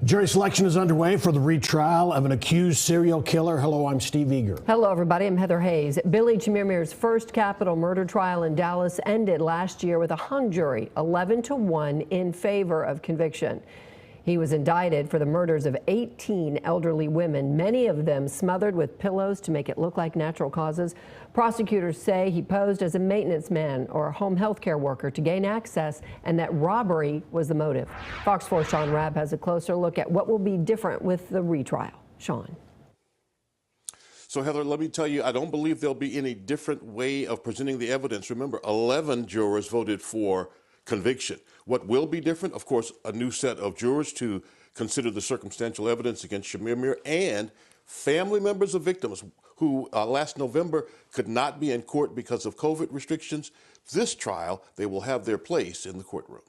Jury selection is underway for the retrial of an accused serial killer. Hello, I'm Steve Eager. Hello, everybody. I'm Heather Hayes. Billy Chemirmir's first capital murder trial in Dallas ended last year with a hung jury, 11-1 in favor of conviction. He was indicted for the murders of 18 elderly women, many of them smothered with pillows to make it look like natural causes. Prosecutors say he posed as a maintenance man or a home health care worker to gain access, and that robbery was the motive. Fox 4's Sean Rabb has a closer look at what will be different with the retrial. Sean. So, Heather, let me tell you, I don't believe there'll be any different way of presenting the evidence. Remember, 11 jurors voted for conviction. What will be different, of course, a new set of jurors to consider the circumstantial evidence against Chemirmir and family members of victims who last November could not be in court because of COVID restrictions. This trial, they will have their place in the courtroom.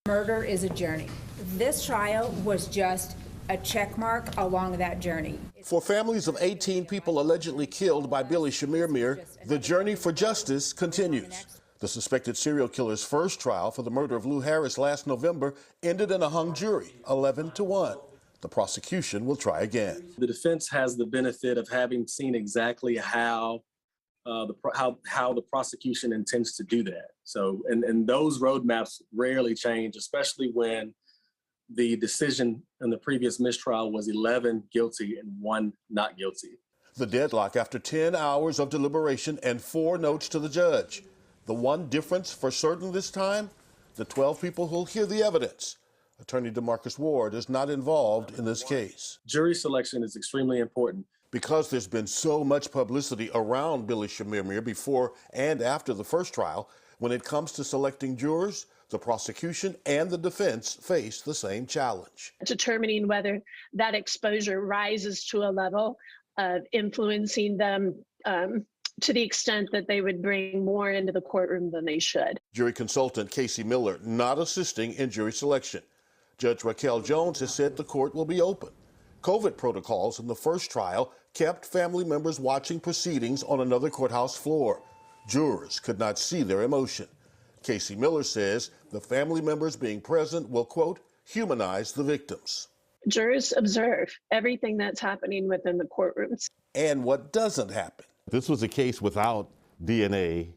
Murder is a journey. This trial was just a check mark along that journey. For families of 18 people allegedly killed by Billy Chemirmir, the journey for justice continues. The suspected serial killer's first trial for the murder of Lou Harris last November ended in a hung jury, 11-1. The prosecution will try again. The defense has the benefit of having seen exactly how the prosecution intends to do that. So, and those roadmaps rarely change, especially when the decision in the previous mistrial was 11 guilty and 1 not guilty. The deadlock after 10 hours of deliberation and 4 notes to the judge. The one difference for certain this time, the 12 people who'll hear the evidence. Attorney DeMarcus Ward is not involved in this case. Jury selection is extremely important. Because there's been so much publicity around Billy Chemirmir before and after the first trial, when it comes to selecting jurors, the prosecution and the defense face the same challenge. Determining whether that exposure rises to a level of influencing them to the extent that they would bring more into the courtroom than they should. Jury consultant Casey Miller not assisting in jury selection. Judge Raquel Jones has said the court will be open. COVID protocols in the first trial kept family members watching proceedings on another courthouse floor. Jurors could not see their emotion. Casey Miller says the family members being present will, quote, humanize the victims. Jurors observe everything that's happening within the courtrooms. And what doesn't happen. This was a case without DNA.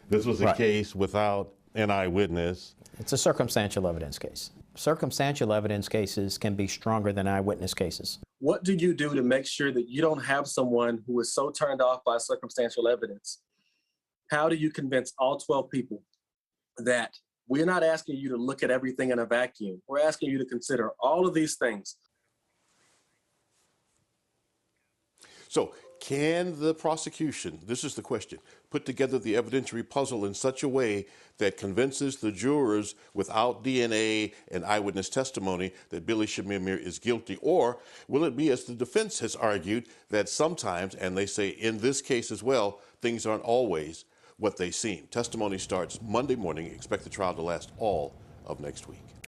This was a case without an eyewitness. It's a circumstantial evidence case. Circumstantial evidence cases can be stronger than eyewitness cases. What do you do to make sure that you don't have someone who is so turned off by circumstantial evidence? How do you convince all 12 people that we're not asking you to look at everything in a vacuum? We're asking you to consider all of these things. So, can the prosecution, this is the question, put together the evidentiary puzzle in such a way that convinces the jurors without DNA and eyewitness testimony that Billy Chemirmir is guilty? Or will it be, as the defense has argued, that sometimes, and they say in this case as well, things aren't always what they seem? Testimony starts Monday morning. Expect the trial to last all of next week.